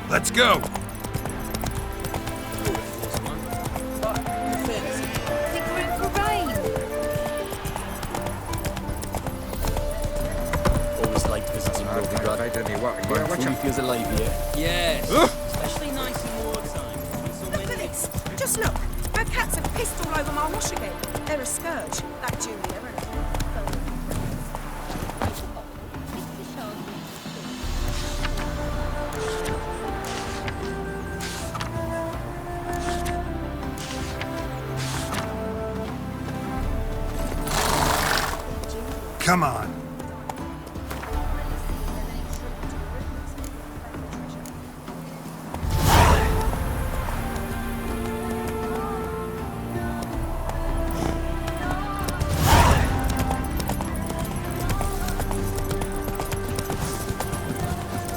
Let's go! Always like visiting Novigrad. One truly feels alive here. Yes. Especially nice in wartime. So Look at this. Just look. Our cats have pissed all over my wash again. They're a scourge. That Julia. Come on.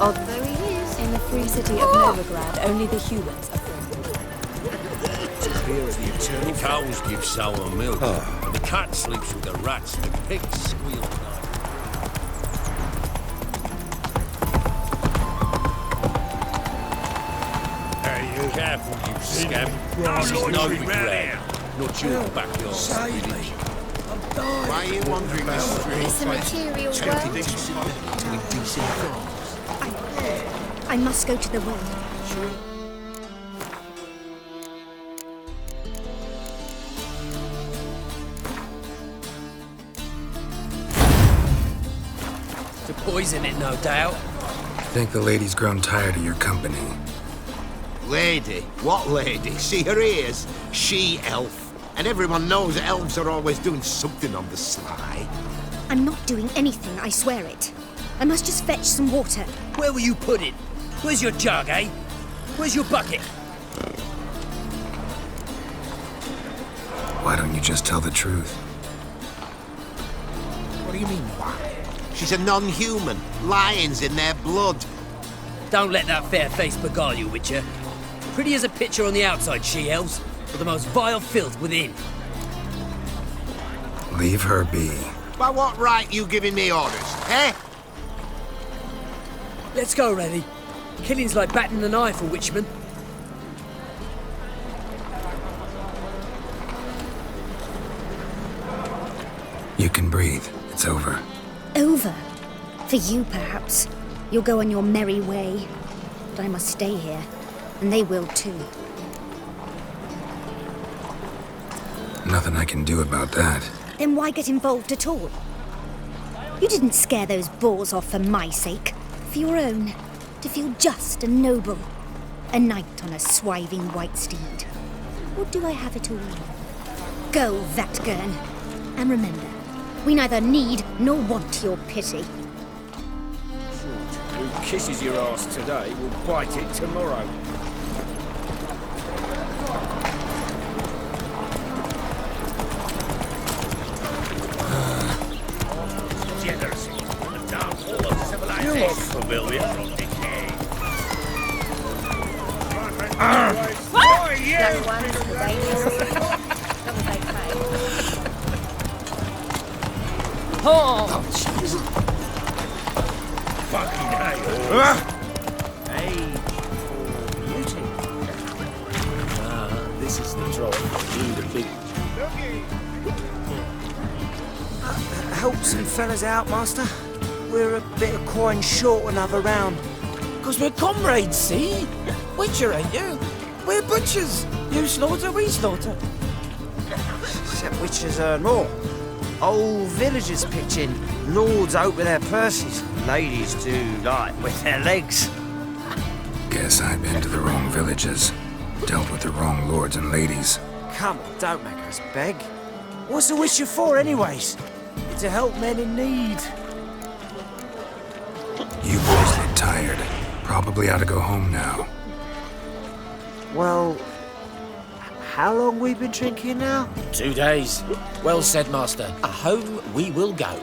Although he is in the free city of Novigrad, only the humans are friendly. The eternal cows give sour milk. The cat sleeps with the rats. The pigs squeal at night. Hey, you. Careful, you scamp. This is Novigrad, not your backyard. Save me. Why are you wandering the It's streets? a material world. I must go to the well. To poison it, no doubt. Think the lady's grown tired of your company. Lady? What lady? See her ears? She-elf. And everyone knows elves are always doing something on the sly. I'm not doing anything, I swear it. I must just fetch some water. Where will you put it? Where's your jug, eh? Where's your bucket? Why don't you just tell the truth? What do you mean, why? She's a non-human. Lions in their blood. Don't let that fair face beguile you, Witcher. Pretty as a picture on the outside, she-elves, but the most vile filth within. Leave her be. By what right you giving me orders, eh? Let's go, Reddy. Killing's like batting an eye for Witchman. You can breathe. It's over. Over. For you, perhaps. You'll go on your merry way. But I must stay here. And they will too. Nothing I can do about that. Then why get involved at all? You didn't scare those boars off for my sake. For your own. To feel just and noble. A knight on a swiving white steed. Or do I have it all? Go, Vatgern. And remember, we neither need nor want your pity. Who kisses your ass today will bite it tomorrow. You're not familiar from decay. What? Young ones, the radius. That was okay. Oh! Fucking hell. Hey, beauty. This is the drop. You the big. Help some fellas out, Master. We're a bit of coin short another round. 'Cause we're comrades, see? Witcher, ain't you? We're butchers. You slaughter, we slaughter. Except witchers earn more. Old villagers pitch in. Lords out with their purses. Ladies do, like, with their legs. Guess I've been to the wrong villages. Dealt with the wrong lords and ladies. Come on, don't make us beg. What's the witcher for, anyways? To help men in need. You boys look tired. Probably ought to go home now. Well, how long we been drinking now? 2 days. Well said, Master. Home we will go.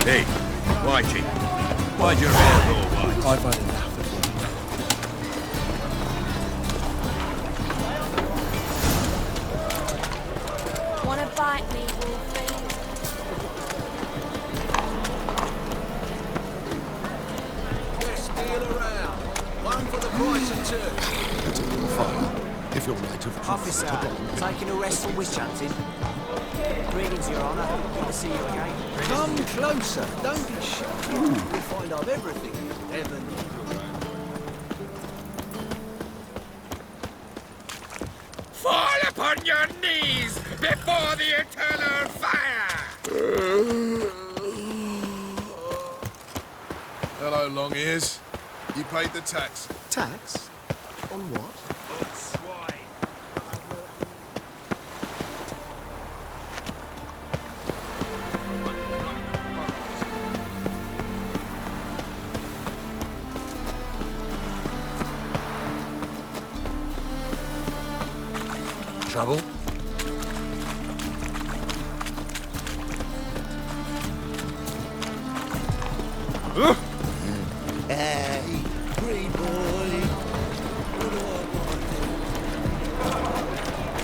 Hey, Whitey. Why'd your hair go white? I've had enough. Wanna bite me, Wolfie? Best deal around. One for the price of two. It's a little fire. If you're native truth, Officer, taking arrest for witch hunting. Greetings, Your Honour. Good to see you again. Come closer. Don't be shy. You'll find out everything you ever need. Fall upon your knees before the eternal fire! Hello, long ears. You paid the tax. Tax? On what? Trouble? Hey, green boy.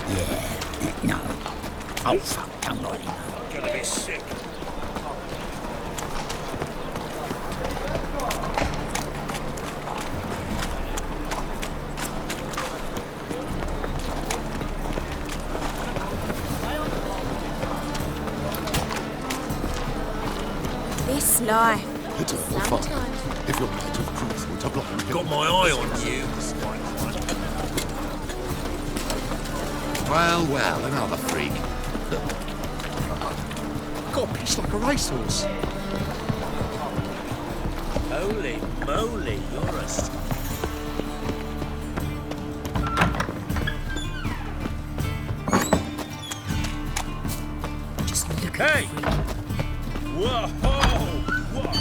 Yeah, no. Oh, fuck, don't worry, no. Gonna be sick. This life. Eternal fire. If you're native truthful to blind. Got my eye on you. Well, well, another freak. Got a piece like a racehorse. Holy moly, you're a... Just look Hey! at the freak. Whoa! What?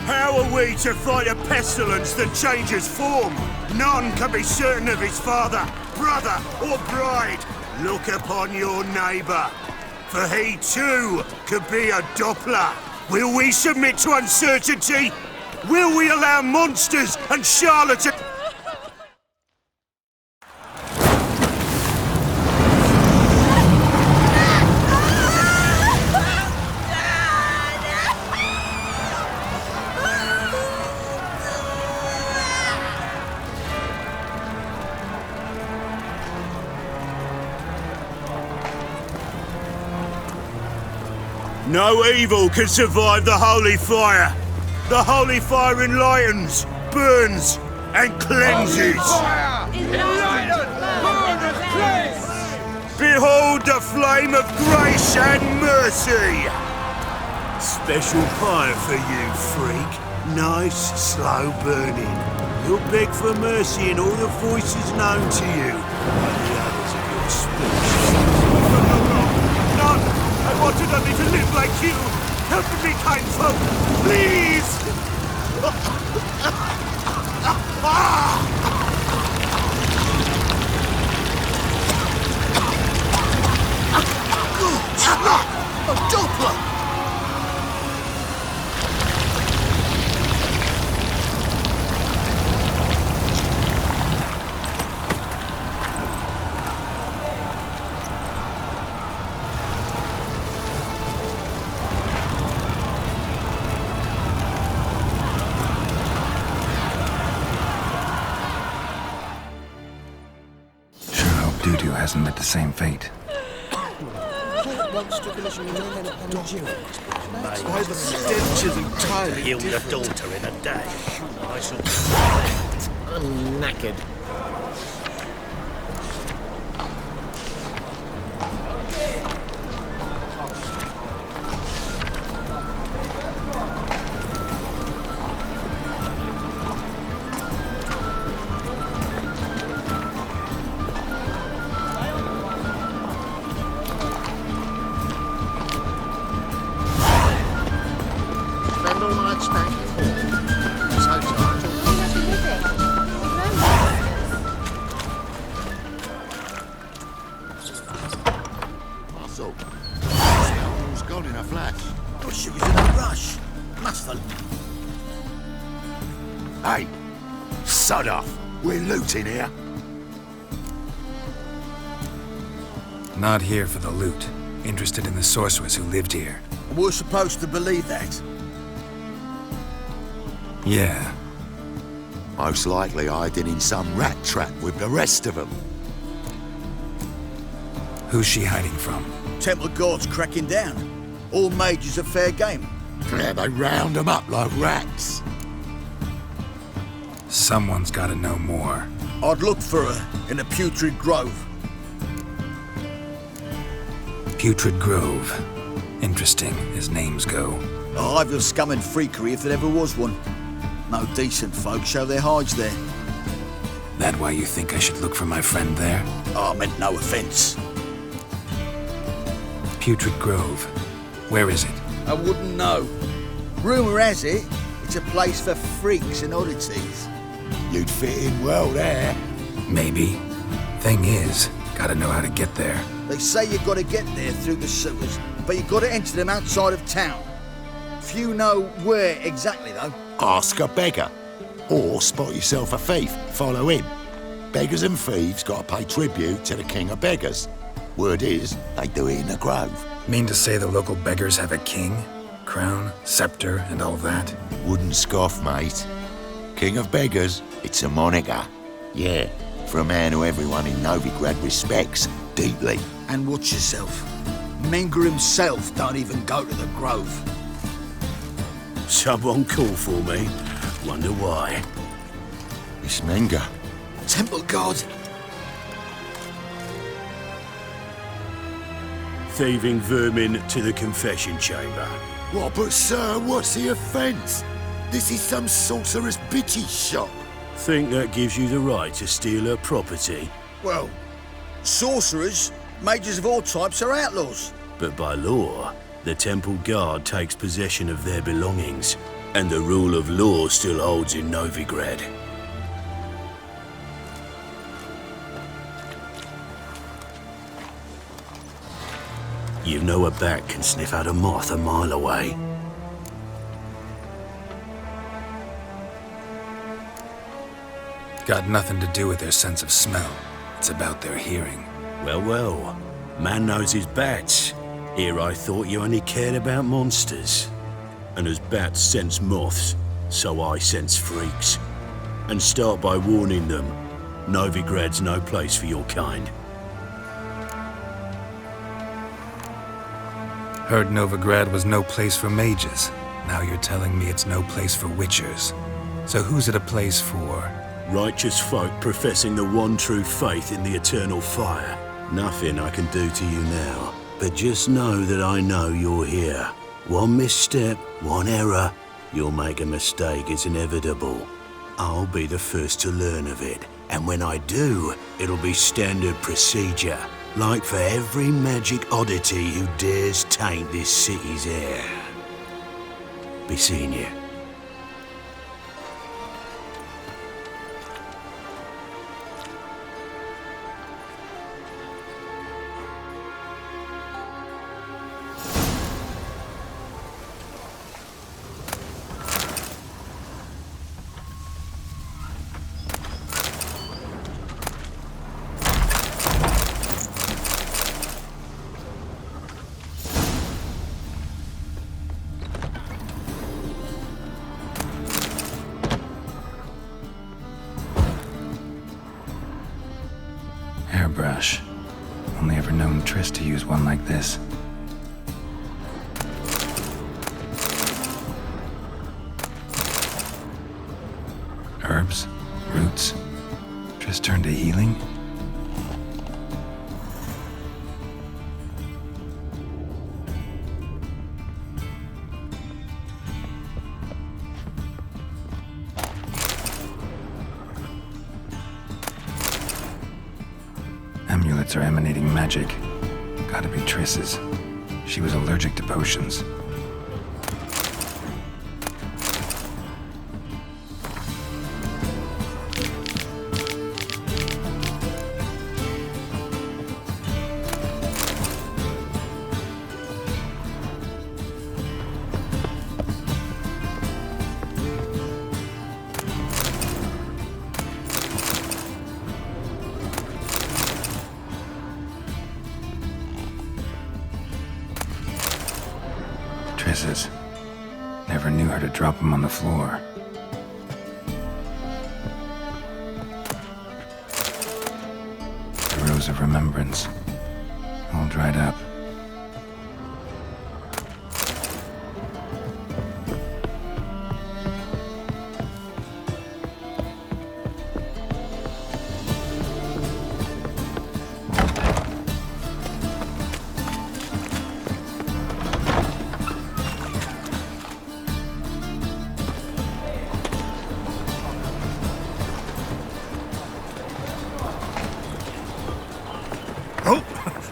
How are we to fight a pestilence that changes form? None can be certain of his father, brother, or bride. Look upon your neighbour, for he too could be a Doppler. Will we submit to uncertainty? Will we allow monsters and charlatans? No evil can survive the holy fire. The holy fire enlightens, burns, and cleanses. Behold the flame of grace and mercy. Special fire for you, freak. Nice, slow burning. You'll beg for mercy in all the voices known to you. And the others of your species. None! I wanted only to live like you! Help me, kind folk! Please! A Doppler! Dudu hasn't met the same fate. By the stench is entirely Killed your different. daughter in a day. I shall... I'm knackered. Spend all night stacking. So tired. We must be living. No rush. Must have... Hey, sod off. We're looting here. Not here for the loot. Interested in the sorceress who lived here. We're supposed to believe that. Yeah. Most likely hiding in some rat trap with the rest of them. Who's she hiding from? Temple guards cracking down. All mages are fair game. Yeah, they round them up like rats. Someone's gotta know more. I'd look for her in the Putrid Grove. Putrid Grove. Interesting, as names go. A hive of scum and freakery if there ever was one. No decent folk show their hides there. That why you think I should look for my friend there? I meant no offence. Putrid Grove. Where is it? I wouldn't know. Rumour has it, it's a place for freaks and oddities. You'd fit in well there. Maybe. Thing is, gotta know how to get there. They say you've got to get there through the sewers, but you've got to enter them outside of town. Few know where exactly, though. Ask a beggar. Or spot yourself a thief. Follow him. Beggars and thieves got to pay tribute to the king of beggars. Word is, they do it in the grove. Mean to say the local beggars have a king? Crown, scepter, and all that? Wouldn't scoff, mate. King of beggars, it's a moniker. Yeah, for a man who everyone in Novigrad respects deeply. And watch yourself. Menger himself don't even go to the grove. Someone call for me. Wonder why. It's Menger. Temple guard. Thieving vermin to the confession chamber. What, but sir, what's the offence? This is some sorcerer's bitchy shop. Think that gives you the right to steal her property? Well, sorcerers, mages of all types are outlaws. But by law, the temple guard takes possession of their belongings, and the rule of law still holds in Novigrad. You know a bat can sniff out a moth a mile away. Got nothing to do with their sense of smell. It's about their hearing. Well, well. Man knows his bats. Here I thought you only cared about monsters. And as bats sense moths, so I sense freaks. And start by warning them, Novigrad's no place for your kind. Heard Novigrad was no place for mages. Now you're telling me it's no place for witchers. So who's it a place for? Righteous folk professing the one true faith in the eternal fire. Nothing I can do to you now. But just know that I know you're here. One misstep, one error, you'll make a mistake, it's inevitable. I'll be the first to learn of it. And when I do, it'll be standard procedure. Like for every magic oddity who dares taint this city's air. Be seeing you. Hairbrush. Only ever known Triss to use one like this. Herbs? Roots? Triss turned to healing? Amulets are emanating magic. Gotta be Triss's. She was allergic to potions. never knew her to drop them on the floor. The rose of remembrance, all dried up.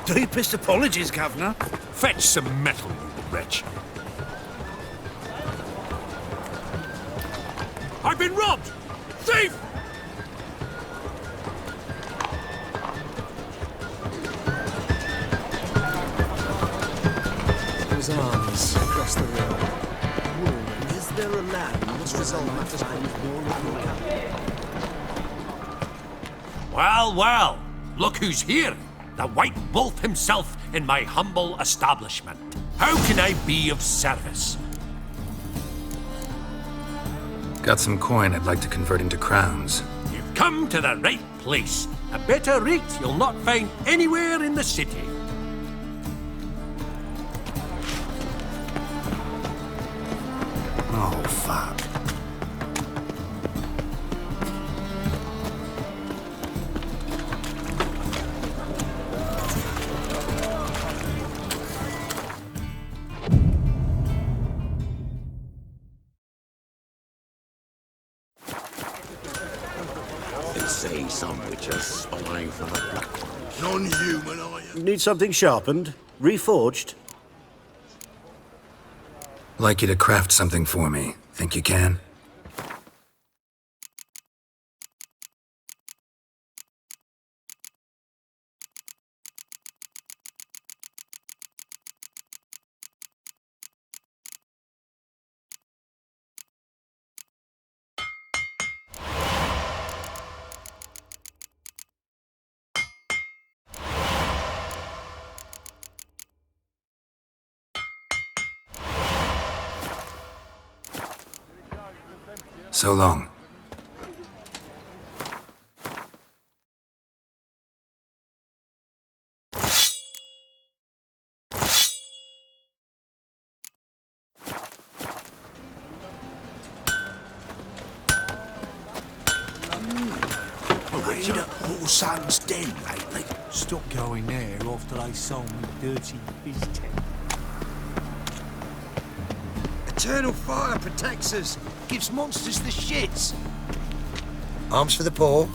Deepest apologies, Governor. Fetch some metal, you wretch. I've been robbed! Thief! His arms across the river. Is there a land must resolve matters Well, well, look who's here. The White Wolf himself in my humble establishment. How can I be of service? Got some coin I'd like to convert into crowns. You've come to the right place. A better rate you'll not find anywhere in the city. Oh, fuck. Say some which are spying from the black. Non-human, are you? Need something sharpened? Reforged? Like you to craft something for me. Think you can? So long. Raid at Paul Son's den lately. Stop going there after they sold me dirty fizz tent. Eternal fire protects us. Gives monsters the shits. Arms for the poor?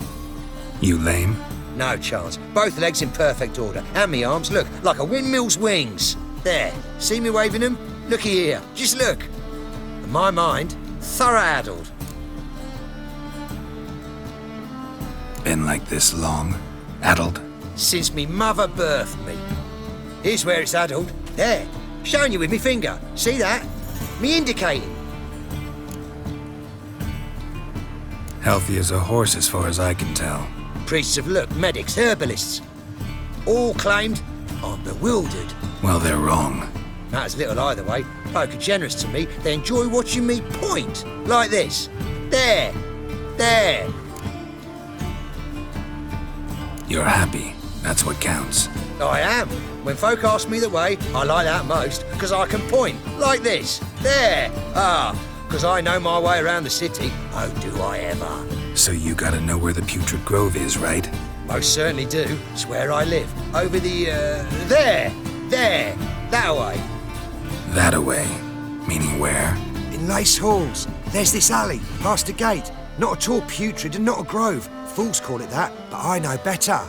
You lame? No chance. Both legs in perfect order. And me arms, look, like a windmill's wings. There. See me waving them? Looky here. Just look. In my mind, thorough addled. Been like this long? Addled? Since me mother birthed me. Here's where it's addled. There. Showing you with me finger. See that? Me indicating. Healthy as a horse as far as I can tell. Priests of look, medics, herbalists. All claimed I'm bewildered. Well, they're wrong. Matters little either way. Folk are generous to me. They enjoy watching me point. Like this. There. There. You're happy. That's what counts. I am. When folk ask me the way, I like that most, because I can point. Like this. There. Ah. Because I know my way around the city. Oh, do I ever. So you gotta know where the Putrid Grove is, right? Most certainly do. It's where I live. Over the, there. There. That way. That-a-way. Meaning where? In Lace Halls. There's this alley, past the gate. Not at all putrid and not a grove. Fools call it that, but I know better.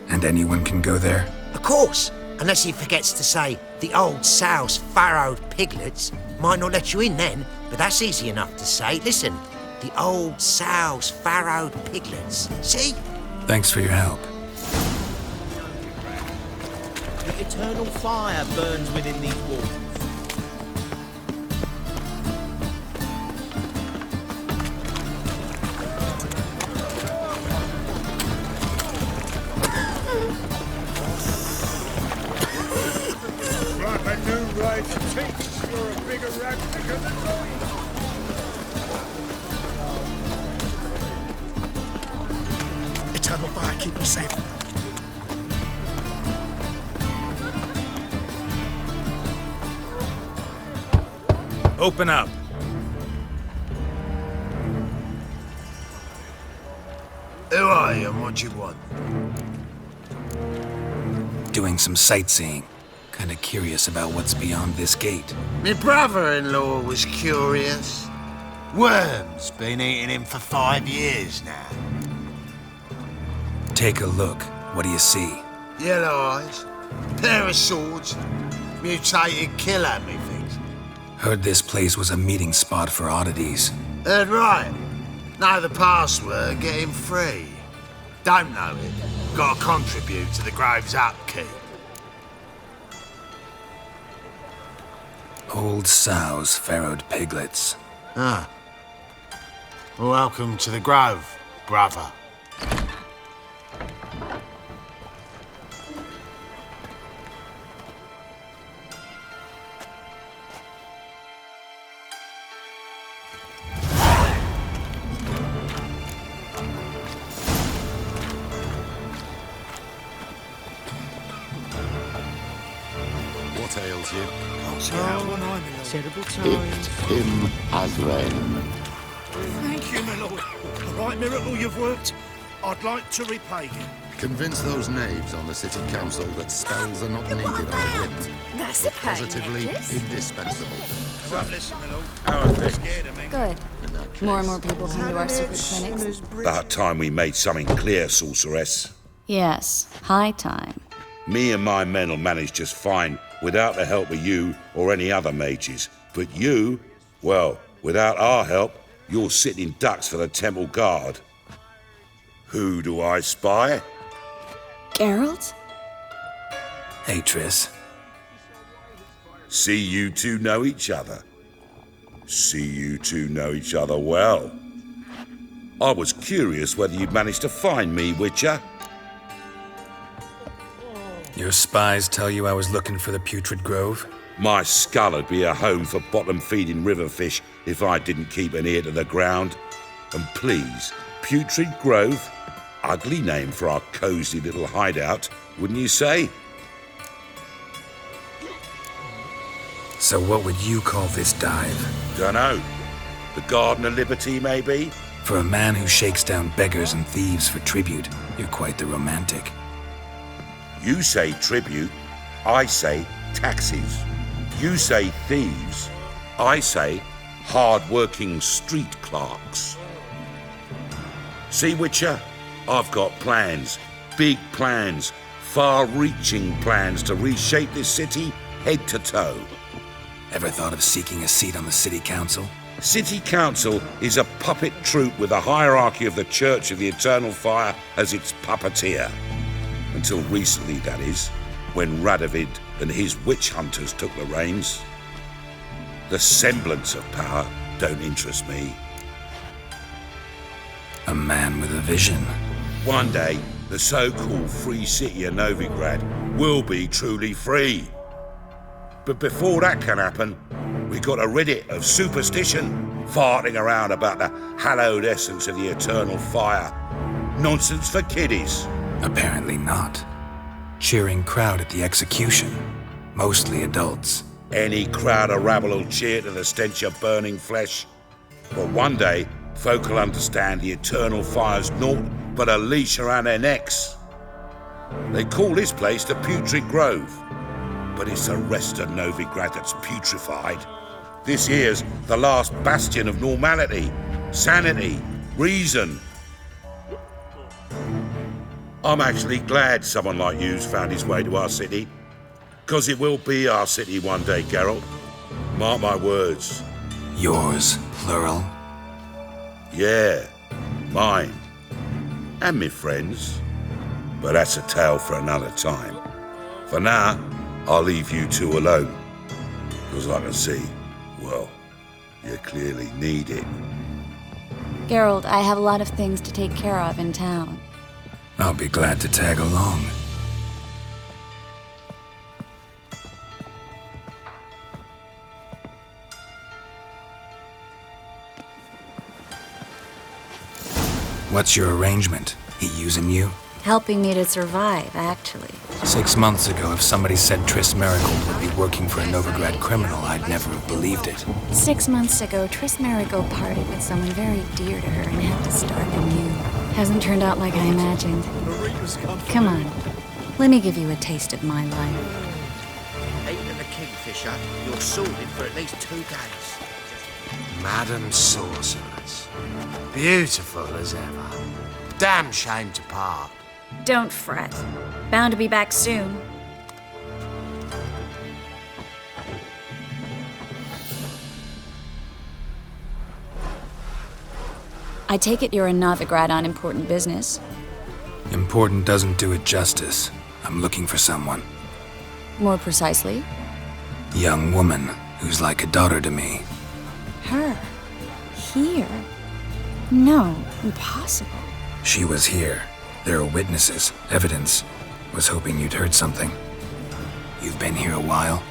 And anyone can go there? Of course. Unless he forgets to say, the old sow's farrowed piglets. Might not let you in then, but that's easy enough to say. Listen, the old sow's farrowed piglets. See? Thanks for your help. The eternal fire burns within these walls. Right, a new rage takes. You're a bigger rat than the keep us safe. Open up. Who are you and what you want? Doing some sightseeing. Kinda curious about what's beyond this gate. My brother-in-law was curious. Worms been eating him for 5 years now. Take a look. What do you see? Yellow eyes, pair of swords, mutated killer, methinks. Heard this place was a meeting spot for oddities. Heard right. Know the password, get him free. Don't know it. Gotta contribute to the Grove's upkeep. Old sows, farrowed piglets. Ah. Welcome to the Grove, brother. What ails you? Terrible It times. him as rain. Thank you, my lord. The right miracle you've worked, I'd like to repay you. Convince those knaves on the city council that spells are not needed on a whim. That's They're a pain, positively necklace. indispensable. Right, listen, my lord. How are things? Good. More and more people come to our secret clinics. About time we made something clear, sorceress. Yes, high time. Me and my men will manage just fine without the help of you or any other mages. But you, well, without our help, you're sitting ducks for the temple guard. Who do I spy? Geralt? Hey, Triss. See you two know each other. See you two know each other well. I was curious whether you'd managed to find me, Witcher. Your spies tell you I was looking for the Putrid Grove? My skull would be a home for bottom-feeding river fish if I didn't keep an ear to the ground. And please, Putrid Grove? Ugly name for our cosy little hideout, wouldn't you say? So what would you call this dive? Dunno. The Garden of Liberty, maybe? For a man who shakes down beggars and thieves for tribute, you're quite the romantic. You say tribute, I say taxes. You say thieves, I say hard-working street clerks. See, Witcher? I've got plans, big plans, far-reaching plans to reshape this city head to toe. Ever thought of seeking a seat on the city council? City council is a puppet troupe with the hierarchy of the Church of the Eternal Fire as its puppeteer. Until recently, that is, when Radovid and his witch hunters took the reins. The semblance of power don't interest me. A man with a vision. One day, the so-called free city of Novigrad will be truly free. But before that can happen, we got to rid it of superstition, farting around about the hallowed essence of the eternal fire. Nonsense for kiddies. Apparently not. Cheering crowd at the execution. Mostly adults. Any crowd of rabble will cheer to the stench of burning flesh. But one day, folk will understand the eternal fire's naught but a leash around their necks. They call this place the Putrid Grove. But it's the rest of Novigrad that's putrefied. This here's the last bastion of normality, sanity, reason. I'm actually glad someone like you's found his way to our city. 'Cause it will be our city one day, Geralt. Mark my words. Yours, plural? Yeah, mine. And me friends. But that's a tale for another time. For now, I'll leave you two alone. 'Cause I can see, well, you clearly need it. Geralt, I have a lot of things to take care of in town. I'll be glad to tag along. What's your arrangement? He using you? Helping me to survive, actually. 6 months ago, if somebody said Tris Marigold would be working for a Novigrad criminal, I'd never have believed it. 6 months ago, Tris Marigold parted with someone very dear to her and had to start anew. Hasn't turned out like I imagined. Come on, let me give you a taste of my life. Eating the kingfisher, you're sorted for at least 2 days. Madam Sorceress. Beautiful as ever. Damn shame to part. Don't fret. Bound to be back soon. I take it you're in Novigrad on important business. Important doesn't do it justice. I'm looking for someone. More precisely? Young woman who's like a daughter to me. Her? Here? No, impossible. She was here. There are witnesses, evidence. Was hoping you'd heard something. You've been here a while.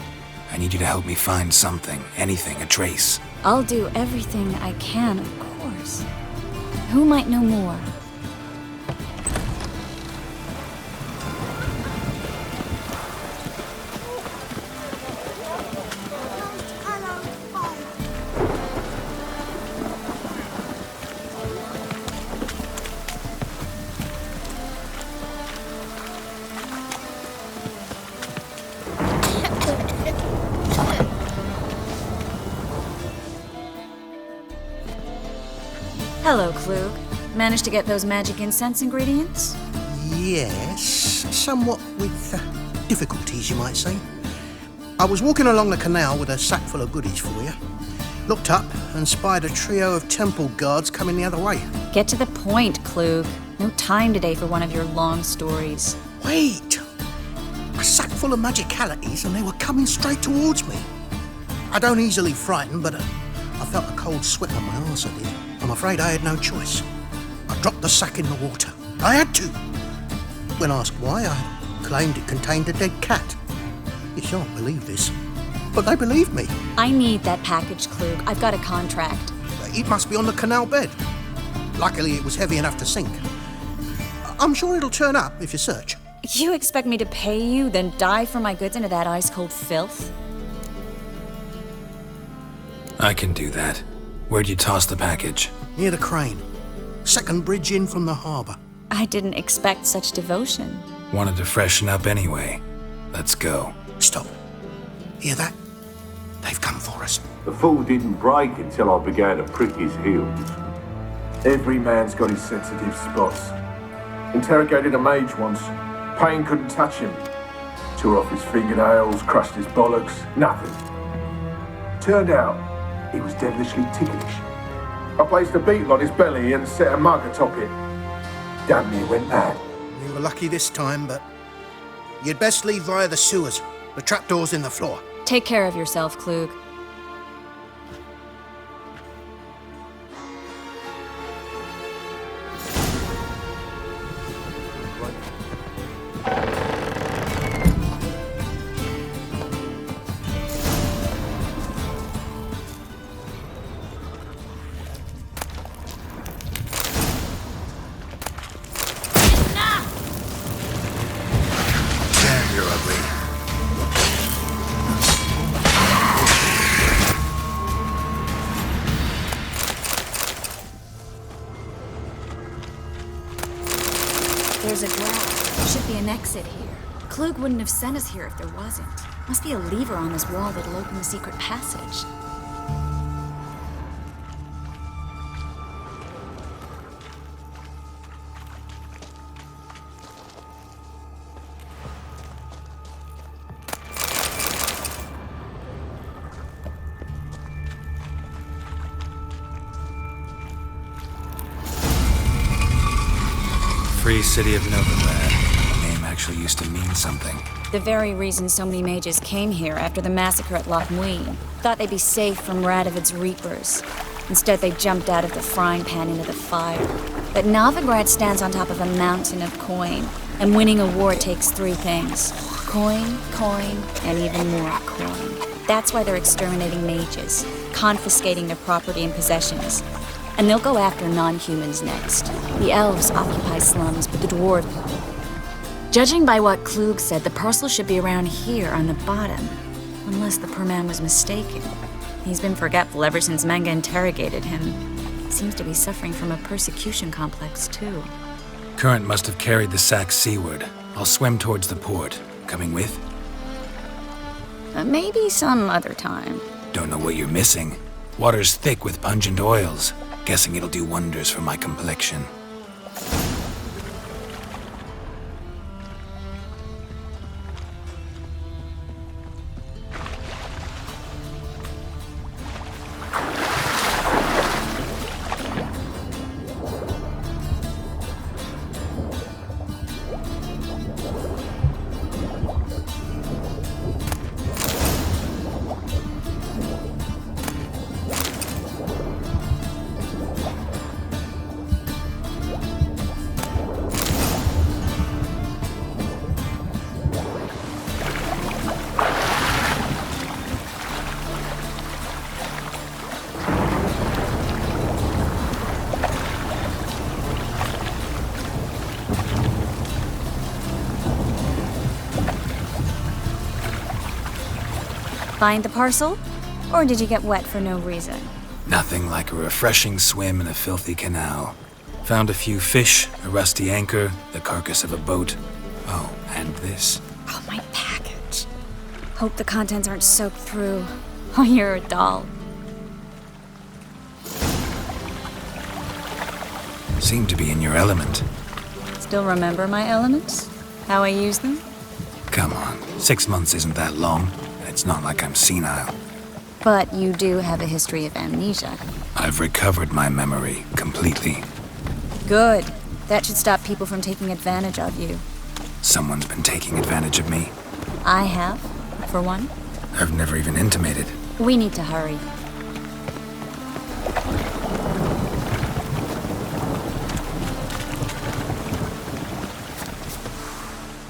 I need you to help me find something, anything, a trace. I'll do everything I can, of course. Who might know more? Hello, Klug. Managed to get those magic incense ingredients? Yes, somewhat with difficulties, you might say. I was walking along the canal with a sack full of goodies for you. Looked up and spied a trio of temple guards coming the other way. Get to the point, Klug. No time today for one of your long stories. Wait! A sack full of magicalities and they were coming straight towards me. I don't easily frighten, but I felt a cold sweat on my arse, I did. I'm afraid I had no choice. I dropped the sack in the water. I had to. When asked why, I claimed it contained a dead cat. You shan't believe this, but they believed me. I need that package, Klug. I've got a contract. It must be on the canal bed. Luckily, it was heavy enough to sink. I'm sure it'll turn up if you search. You expect me to pay you, then dive for my goods into that ice-cold filth? I can do that. Where'd you toss the package? Near the crane. Second bridge in from the harbour. I didn't expect such devotion. Wanted to freshen up anyway. Let's go. Stop. Hear that? They've come for us. The fall didn't break until I began to prick his heels. Every man's got his sensitive spots. Interrogated a mage once. Pain couldn't touch him. Tore off his fingernails, crushed his bollocks. Nothing. Turned out, he was devilishly ticklish. I placed a beetle on his belly and set a mug atop it. Damn near went mad. You were lucky this time, but you'd best leave via the sewers. The trapdoor's in the floor. Take care of yourself, Klug. There's a draft. There should be an exit here. Klug wouldn't have sent us here if there wasn't. Must be a lever on this wall that'll open the secret passage. Free city of Novigrad. The name actually used to mean something. The very reason so many mages came here after the massacre at Loch Muin. Thought they'd be safe from Radovid's reapers. Instead, they jumped out of the frying pan into the fire. But Novigrad stands on top of a mountain of coin, and winning a war takes 3 things. Coin, coin, and even more coin. That's why they're exterminating mages, confiscating their property and possessions. And they'll go after non-humans next. The elves occupy slums, but the dwarves... Judging by what Klug said, the parcel should be around here on the bottom. Unless the poor man was mistaken. He's been forgetful ever since Manga interrogated him. Seems to be suffering from a persecution complex, too. Current must have carried the sack seaward. I'll swim towards the port. Coming with? Maybe some other time. Don't know what you're missing. Water's thick with pungent oils. Guessing it'll do wonders for my complexion. Find the parcel? Or did you get wet for no reason? Nothing like a refreshing swim in a filthy canal. Found a few fish, a rusty anchor, the carcass of a boat. Oh, and this. Oh, my package. Hope the contents aren't soaked through. Oh, you're a doll. Seem to be in your element. Still remember my elements? How I use them? Come on, 6 months isn't that long. It's not like I'm senile. But you do have a history of amnesia. I've recovered my memory completely. Good. That should stop people from taking advantage of you. Someone's been taking advantage of me. I have, for one. I've never even intimated. We need to hurry.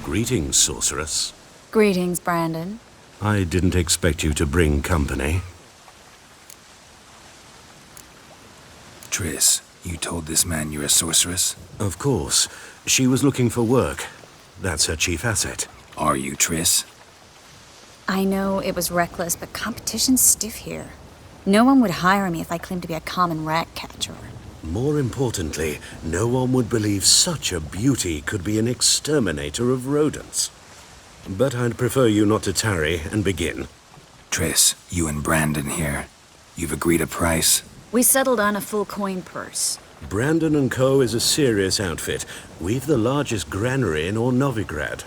Greetings, sorceress. Greetings, Brandon. I didn't expect you to bring company. Triss, you told this man you're a sorceress? Of course. She was looking for work. That's her chief asset. Are you, Triss? I know it was reckless, but competition's stiff here. No one would hire me if I claimed to be a common rat catcher. More importantly, no one would believe such a beauty could be an exterminator of rodents. But I'd prefer you not to tarry and begin. Triss, you and Brandon here. You've agreed a price? We settled on a full coin purse. Brandon & Co. is a serious outfit. We've the largest granary in all Novigrad.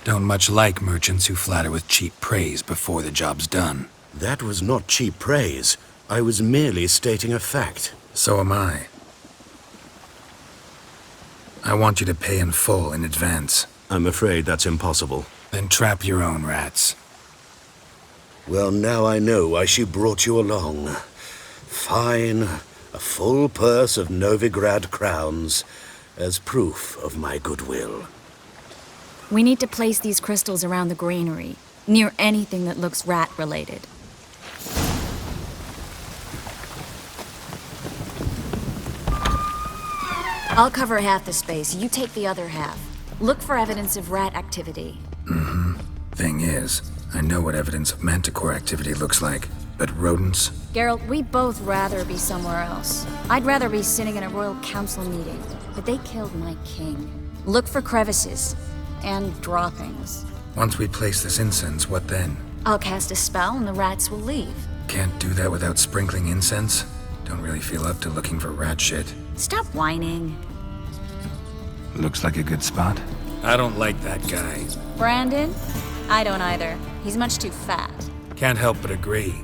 Don't much like merchants who flatter with cheap praise before the job's done. That was not cheap praise. I was merely stating a fact. So am I. I want you to pay in full in advance. I'm afraid that's impossible. Then trap your own rats. Well, now I know why she brought you along. Fine, a full purse of Novigrad crowns as proof of my goodwill. We need to place these crystals around the granary, near anything that looks rat-related. I'll cover half the space, you take the other half. Look for evidence of rat activity. Thing is, I know what evidence of manticore activity looks like, but rodents? Geralt, we'd both rather be somewhere else. I'd rather be sitting in a royal council meeting, but they killed my king. Look for crevices, and droppings. Once we place this incense, what then? I'll cast a spell and the rats will leave. Can't do that without sprinkling incense? Don't really feel up to looking for rat shit. Stop whining. Looks like a good spot. I don't like that guy. Brandon? I don't either. He's much too fat. Can't help but agree.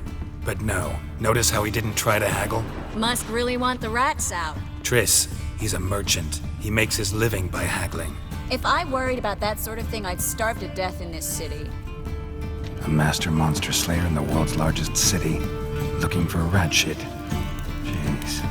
But no, notice how he didn't try to haggle? Must really want the rats out. Triss, he's a merchant. He makes his living by haggling. If I worried about that sort of thing, I'd starve to death in this city. A master monster slayer in the world's largest city, looking for rat shit. Jeez.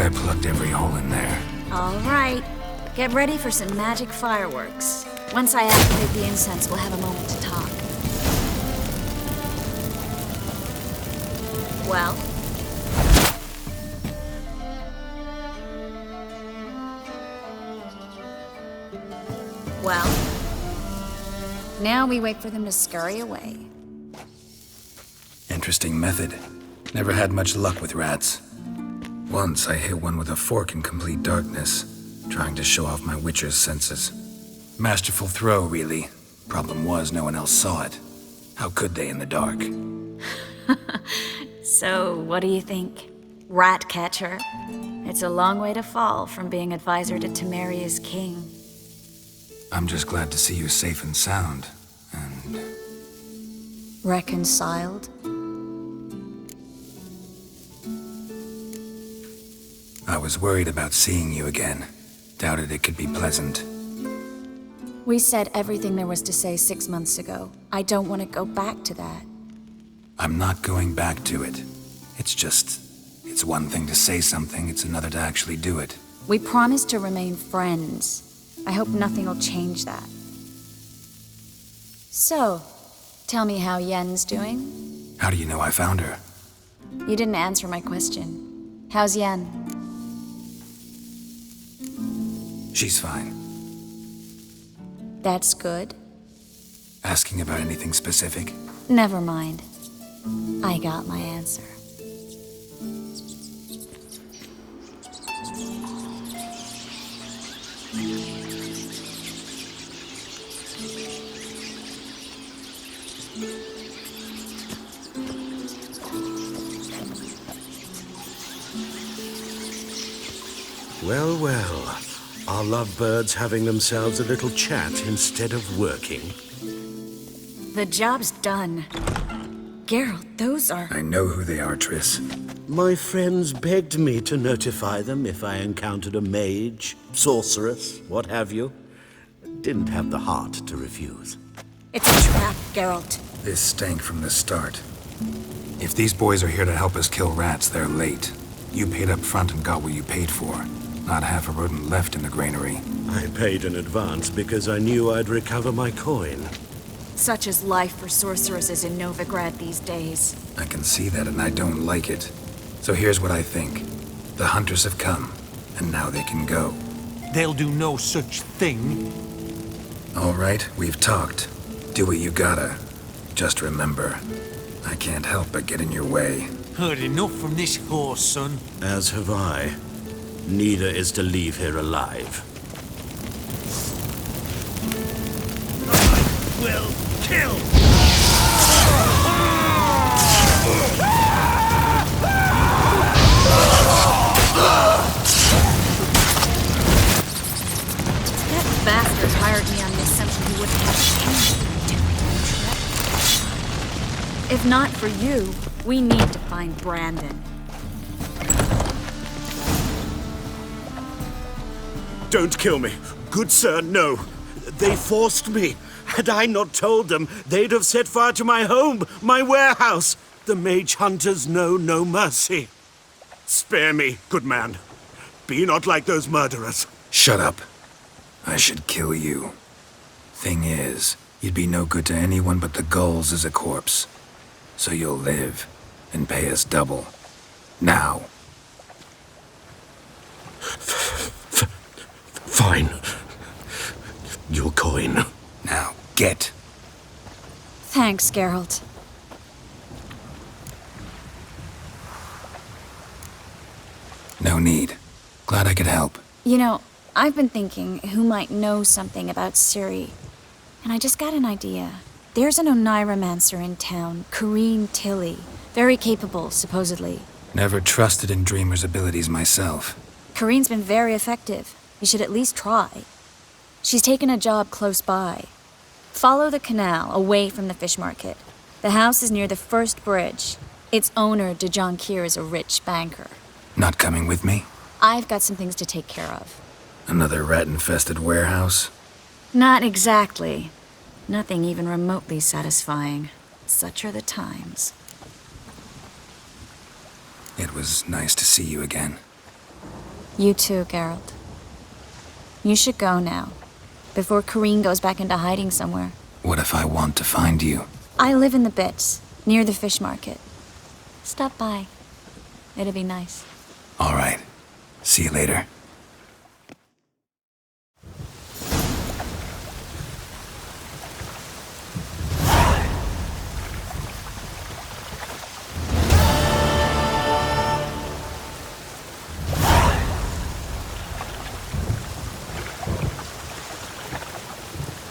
I plugged every hole in there. All right. Get ready for some magic fireworks. Once I activate the incense, we'll have a moment to talk. Well? Well? Now we wait for them to scurry away. Interesting method. Never had much luck with rats. Once I hit one with a fork in complete darkness, trying to show off my witcher's senses. Masterful throw, really. Problem was, no one else saw it. How could they in the dark? So, what do you think? Rat catcher? It's a long way to fall from being advisor to Temeria's king. I'm just glad to see you safe and sound, and... Reconciled? I was worried about seeing you again. Doubted it could be pleasant. We said everything there was to say 6 months ago. I don't want to go back to that. I'm not going back to it. It's one thing to say something, it's another to actually do it. We promised to remain friends. I hope nothing will change that. So, tell me how Yen's doing? How do you know I found her? You didn't answer my question. How's Yen? She's fine. That's good. Asking about anything specific? Never mind. I got my answer. Well, well. Are lovebirds having themselves a little chat instead of working? The job's done. Geralt, those are... I know who they are, Triss. My friends begged me to notify them if I encountered a mage, sorceress, what have you. Didn't have the heart to refuse. It's a trap, Geralt. This stank from the start. If these boys are here to help us kill rats, they're late. You paid up front and got what you paid for. Not half a rodent left in the granary. I paid in advance because I knew I'd recover my coin. Such is life for sorceresses in Novigrad these days. I can see that, and I don't like it. So here's what I think. The hunters have come, and now they can go. They'll do no such thing. All right, we've talked. Do what you gotta. Just remember, I can't help but get in your way. Heard enough from this horse, son. As have I. Neither is to leave here alive. I will kill! That bastard hired me on the assumption he wouldn't have anything. If not for you, we need to find Brandon. Don't kill me. Good sir, no. They forced me. Had I not told them, they'd have set fire to my home, my warehouse. The mage hunters know no mercy. Spare me, good man. Be not like those murderers. Shut up. I should kill you. Thing is, you'd be no good to anyone but the gulls as a corpse. So you'll live and pay us double. Now. Fine. Your coin. Now, get. Thanks, Geralt. No need. Glad I could help. You know, I've been thinking who might know something about Ciri. And I just got an idea. There's an Oneiromancer in town, Corrine Tilly. Very capable, supposedly. Never trusted in Dreamer's abilities myself. Corrine's been very effective. You should at least try. She's taken a job close by. Follow the canal, away from the fish market. The house is near the first bridge. Its owner, Dejon Kier, is a rich banker. Not coming with me? I've got some things to take care of. Another rat-infested warehouse? Not exactly. Nothing even remotely satisfying. Such are the times. It was nice to see you again. You too, Geralt. You should go now, before Kareen goes back into hiding somewhere. What if I want to find you? I live in the bits, near the fish market. Stop by. It'll be nice. All right. See you later.